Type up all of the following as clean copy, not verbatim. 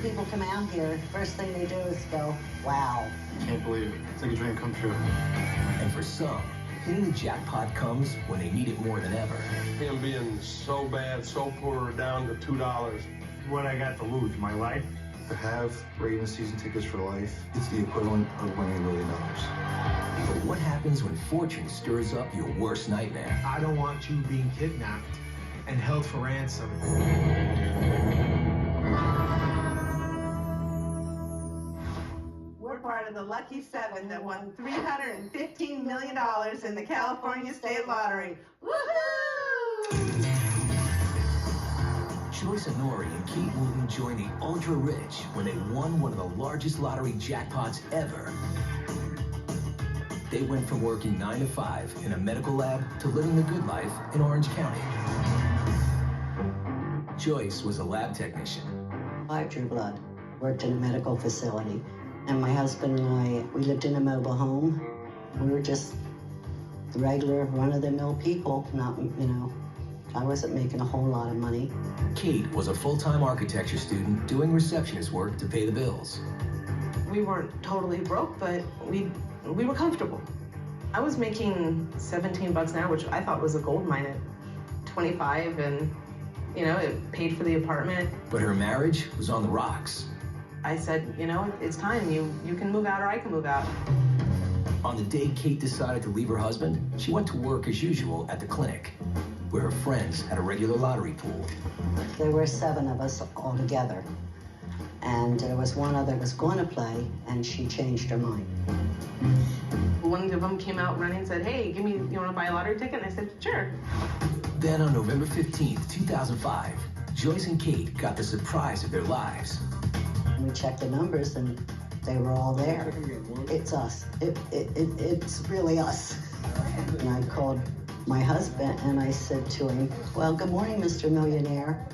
people come out here, first thing they do is go, wow. Can't believe it. It's like a dream come true. And for some, hitting the jackpot comes when they need it more than ever. Him being so bad, so poor, down to $2. What I got to lose, my life? To have regular season tickets for life, it's the equivalent of winning $1 million. But what happens when fortune stirs up your worst nightmare? I don't want you being kidnapped and held for ransom. We're part of the lucky 7 that won $315 million in the California State Lottery. Woohoo! Joyce Honori and Kate Wooten joined the ultra-rich when they won one of the largest lottery jackpots ever. They went from working 9 to 5 in a medical lab to living the good life in Orange County. Joyce was a lab technician. I drew blood, worked in a medical facility, and my husband and I, we lived in a mobile home. We were just regular, run-of-the-mill people, not, I wasn't making a whole lot of money. Kate was a full-time architecture student doing receptionist work to pay the bills. We weren't totally broke, but we were comfortable. I was making $17 an hour, which I thought was a gold mine at 25, and it paid for the apartment. But her marriage was on the rocks. I said, it's time. You can move out or I can move out. On the day Kate decided to leave her husband, she went to work as usual at the clinic, where her friends had a regular lottery pool. There were 7 of us all together. And there was one other was going to play, and she changed her mind. One of them came out running and said, hey, you want to buy a lottery ticket? And I said, sure. Then on November 15th, 2005, Joyce and Kate got the surprise of their lives. We checked the numbers, and they were all there. It's us. It's really us. And I called my husband, and I said to him, well, good morning, Mr. Millionaire.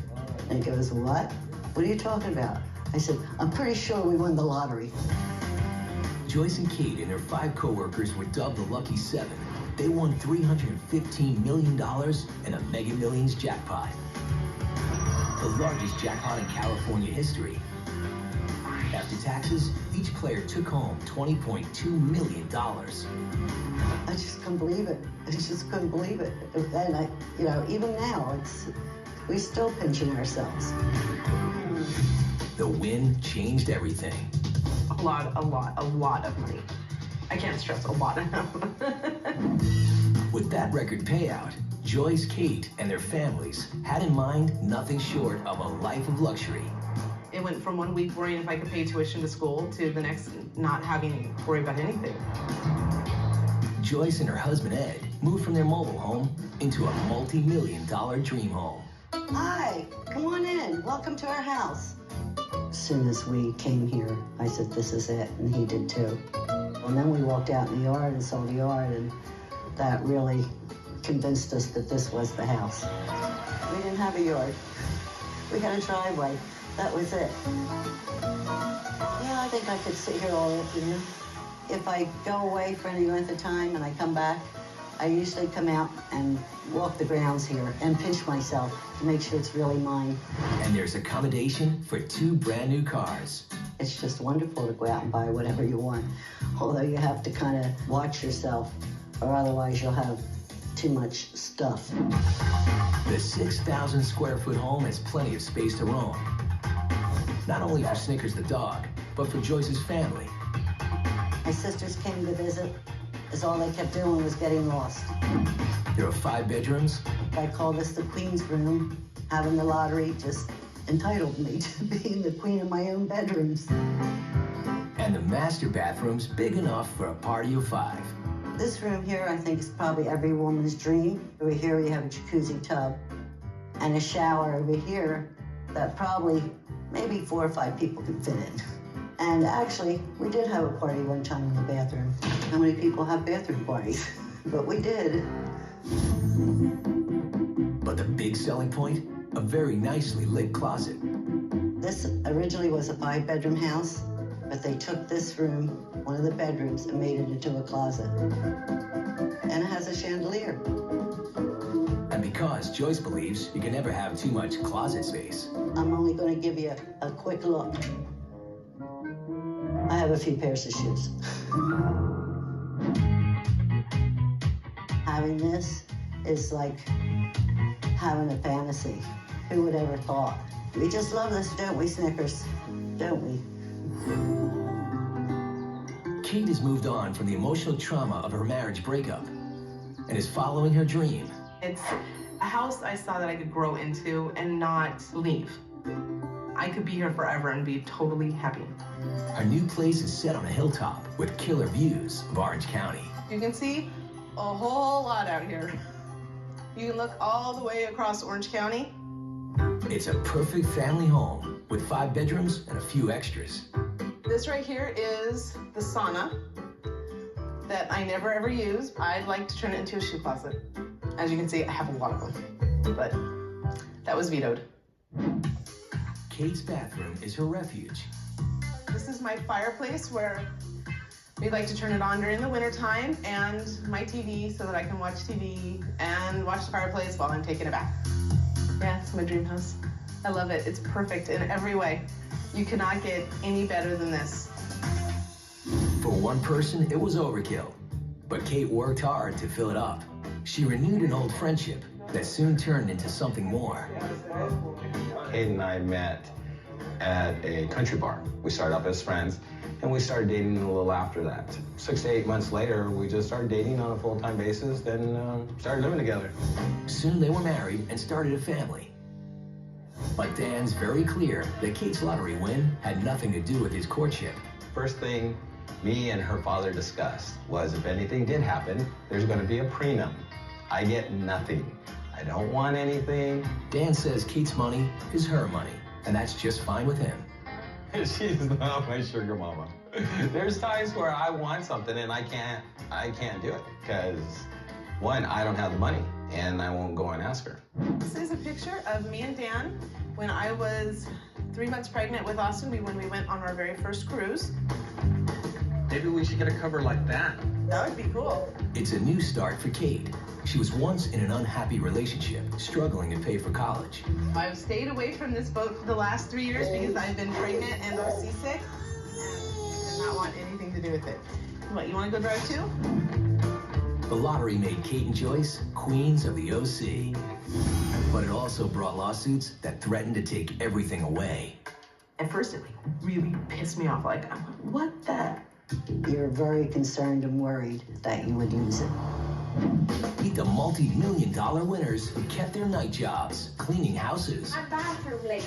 And he goes, what? What are you talking about? I said, I'm pretty sure we won the lottery. Joyce and Kate and their 5 co-workers were dubbed the Lucky 7. They won $315 million in a Mega Millions jackpot, the largest jackpot in California history. After taxes, each player took home $20.2 million. I just couldn't believe it. I just couldn't believe it. And even now, we're still pinching ourselves. The win changed everything. A lot of money. I can't stress a lot enough. With that record payout, Joyce, Kate, and their families had in mind nothing short of a life of luxury. It went from 1 week worrying if I could pay tuition to school to the next not having to worry about anything. Joyce and her husband, Ed, moved from their mobile home into a multi-million-dollar dream home. Hi, come on in. Welcome to our house. As soon as we came here, I said, this is it, and he did too. And then we walked out in the yard and saw the yard, and that really convinced us that this was the house. We didn't have a yard. We had a driveway. That was it. Yeah, I think I could sit here all afternoon. If I go away for any length of time and I come back, I usually come out and walk the grounds here and pinch myself to make sure it's really mine. And there's accommodation for 2 brand new cars. It's just wonderful to go out and buy whatever you want, although you have to kind of watch yourself, or otherwise you'll have too much stuff. The 6,000 square foot home has plenty of space to roam. Not only for Snickers the dog, but for Joyce's family. My sisters came to visit, as all they kept doing was getting lost. There are 5 bedrooms. I call this the Queen's room. Having the lottery just entitled me to being the queen of my own bedrooms. And the master bathroom's big enough for a party of 5. This room here, I think, is probably every woman's dream. Over here, we have a jacuzzi tub and a shower over here that probably maybe 4 or 5 people could fit in. And actually, we did have a party one time in the bathroom. How many people have bathroom parties? But we did. But the big selling point? A very nicely lit closet. This originally was a 5-bedroom house, but they took this room, one of the bedrooms, and made it into a closet. And it has a chandelier. And because Joyce believes you can never have too much closet space. I'm only going to give you a quick look. I have a few pairs of shoes. Having this is like having a fantasy. Who would ever thought? We just love this, don't we, Snickers? Don't we? Kate has moved on from the emotional trauma of her marriage breakup and is following her dream. It's a house I saw that I could grow into and not leave. I could be here forever and be totally happy. Her new place is set on a hilltop with killer views of Orange County. You can see a whole lot out here. You can look all the way across Orange County. It's a perfect family home with 5 bedrooms and a few extras. This right here is the sauna that I never ever use. I'd like to turn it into a shoe closet. As you can see, I have a lot of them, but that was vetoed. Kate's bathroom is her refuge. This is my fireplace where we like to turn it on during the winter time, and my TV so that I can watch TV and watch the fireplace while I'm taking a bath. Yeah, it's my dream house. I love it. It's perfect in every way. You cannot get any better than this. For one person, it was overkill, but Kate worked hard to fill it up. She renewed an old friendship that soon turned into something more. Kate and I met at a country bar. We started up as friends, and we started dating a little after that. 6 to 8 months later, we just started dating on a full-time basis, then started living together. Soon they were married and started a family. But Dan's very clear that Kate's lottery win had nothing to do with his courtship. First thing me and her father discussed was if anything did happen, there's going to be a prenup. I get nothing. I don't want anything. Dan says Kate's money is her money, and that's just fine with him. She's not my sugar mama. There's times where I want something and I can't do it because, one, I don't have the money and I won't go and ask her. This is a picture of me and Dan when I was 3 months pregnant with Austin when we went on our very first cruise. Maybe we should get a cover like that. That would be cool. It's a new start for Kate. She was once in an unhappy relationship, struggling to pay for college. I've stayed away from this boat for the last 3 years because I've been pregnant and or seasick and did not want anything to do with it. What, you want to go drive too? The lottery made Kate and Joyce queens of the OC. But it also brought lawsuits that threatened to take everything away. At first, it really pissed me off. Like, what the? You're very concerned and worried that you would use it. Meet the multi-million-dollar winners who kept their night jobs, cleaning houses, A bathroom lady.